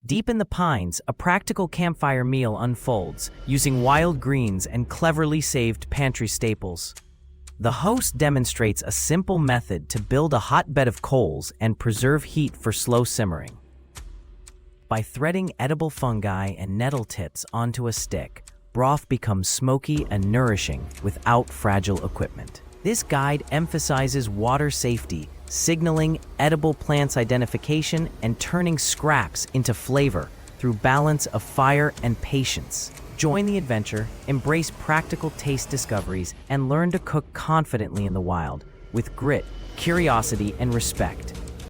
Deep in the pines, a practical campfire meal unfolds, using wild greens and cleverly saved pantry staples. The host demonstrates a simple method to build a hot bed of coals and preserve heat for slow simmering. By threading edible fungi and nettle tips onto a stick, broth becomes smoky and nourishing without fragile equipment. This guide emphasizes water safety, signaling edible plants identification and turning scraps into flavor through balance of fire and patience. Join the adventure, embrace practical taste discoveries, and learn to cook confidently in the wild with grit, curiosity, and respect.